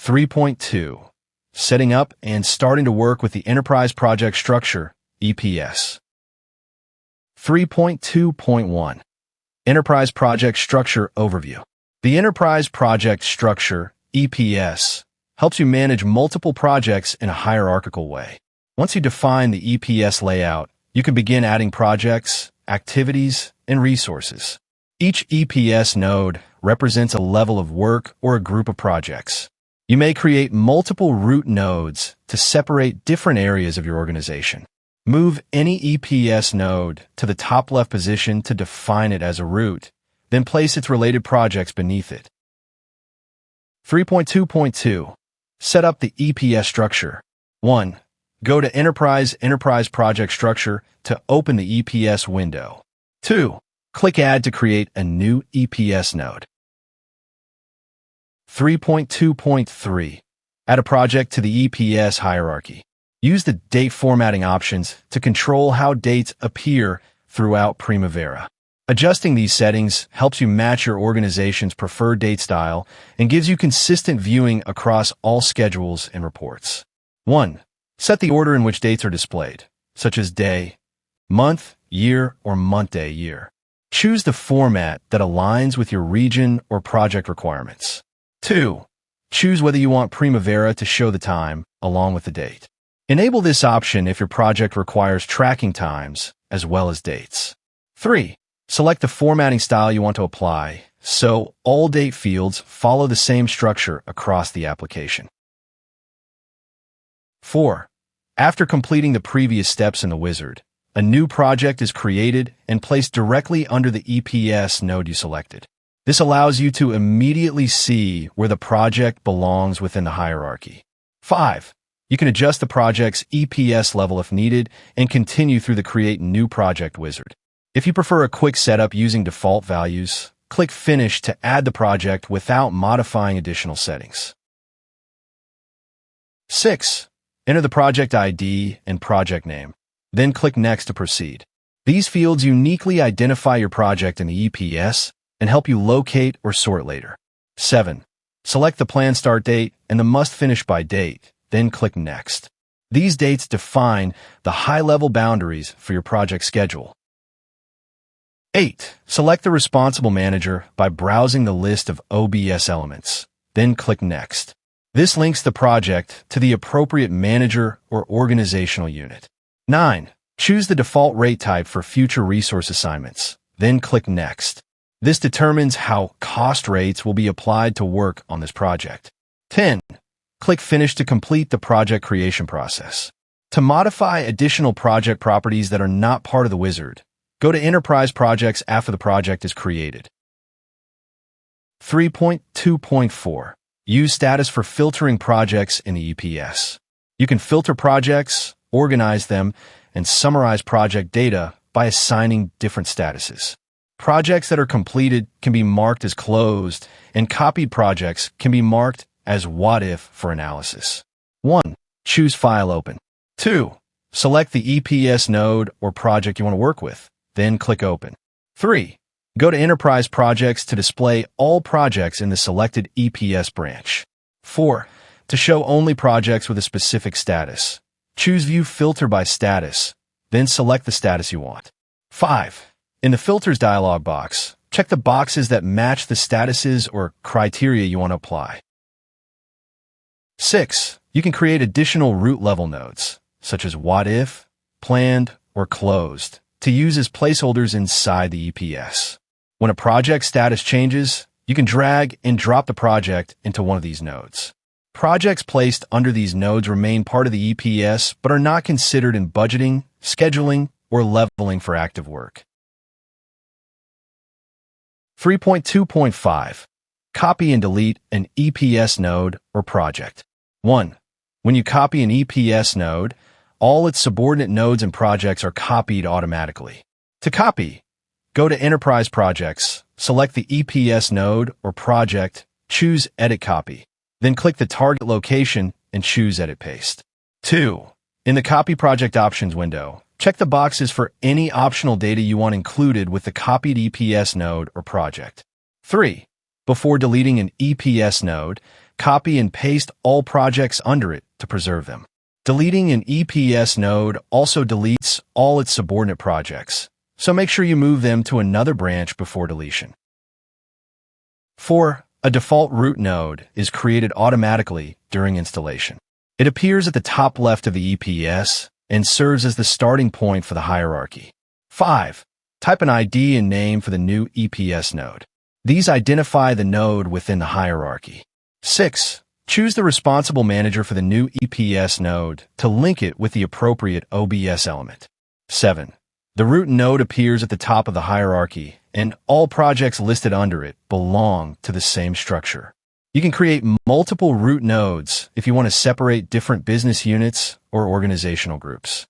3.2. Setting up and starting to work with the Enterprise Project Structure EPS. 3.2.1. Enterprise Project Structure Overview. The Enterprise Project Structure EPS helps you manage multiple projects in a hierarchical way. Once you define the EPS layout, you can begin adding projects, activities, and resources. Each EPS node represents a level of work or a group of projects. You may create multiple root nodes to separate different areas of your organization. Move any EPS node to the top left position to define it as a root, then place its related projects beneath it. 3.2.2. Set up the EPS structure. 1. Go to Enterprise Project Structure to open the EPS window. 2. Click Add to create a new EPS node. 3.2.3. Add a project to the EPS hierarchy. Use the date formatting options to control how dates appear throughout Primavera. Adjusting these settings helps you match your organization's preferred date style and gives you consistent viewing across all schedules and reports. 1. Set the order in which dates are displayed, such as day, month, year, or month-day year. Choose the format that aligns with your region or project requirements. 2. Choose whether you want Primavera to show the time along with the date. Enable this option if your project requires tracking times as well as dates. 3. Select the formatting style you want to apply, so all date fields follow the same structure across the application. 4. After completing the previous steps in the wizard, a new project is created and placed directly under the EPS node you selected. This allows you to immediately see where the project belongs within the hierarchy. 5. You can adjust the project's EPS level if needed and continue through the Create New Project wizard. If you prefer a quick setup using default values, click Finish to add the project without modifying additional settings. 6. Enter the project ID and project name. Then click Next to proceed. These fields uniquely identify your project in the EPS and help you locate or sort later. 7. Select the planned start date and the must finish by date, then click Next. These dates define the high-level boundaries for your project schedule. 8. Select the responsible manager by browsing the list of OBS elements, then click Next. This links the project to the appropriate manager or organizational unit. 9. Choose the default rate type for future resource assignments, then click Next. This determines how cost rates will be applied to work on this project. 10. Click Finish to complete the project creation process. To modify additional project properties that are not part of the wizard, go to Enterprise Projects after the project is created. 3.2.4. Use status for filtering projects in the EPS. You can filter projects, organize them, and summarize project data by assigning different statuses. Projects that are completed can be marked as closed, and copied projects can be marked as what if for analysis. 1. Choose File Open. 2. Select the EPS node or project you want to work with, then click Open. 3. Go to Enterprise Projects to display all projects in the selected EPS branch. 4. To show only projects with a specific status, choose View Filter by Status, then select the status you want. 5. In the Filters dialog box, check the boxes that match the statuses or criteria you want to apply. 6. You can create additional root level nodes, such as what if, planned, or closed, to use as placeholders inside the EPS. When a project status changes, you can drag and drop the project into one of these nodes. Projects placed under these nodes remain part of the EPS but are not considered in budgeting, scheduling, or leveling for active work. 3.2.5. Copy and delete an EPS node or project. 1. When you copy an EPS node, all its subordinate nodes and projects are copied automatically. To copy, go to Enterprise Projects, select the EPS node or project, choose Edit Copy, then click the target location and choose Edit Paste. 2. In the Copy Project Options window, check the boxes for any optional data you want included with the copied EPS node or project. 3. Before deleting an EPS node, copy and paste all projects under it to preserve them. Deleting an EPS node also deletes all its subordinate projects, so make sure you move them to another branch before deletion. 4. A default root node is created automatically during installation. It appears at the top left of the EPS and serves as the starting point for the hierarchy. 5. Type an ID and name for the new EPS node. These identify the node within the hierarchy. 6. Choose the responsible manager for the new EPS node to link it with the appropriate OBS element. 7. The root node appears at the top of the hierarchy, and all projects listed under it belong to the same structure. You can create multiple root nodes if you want to separate different business units or organizational groups.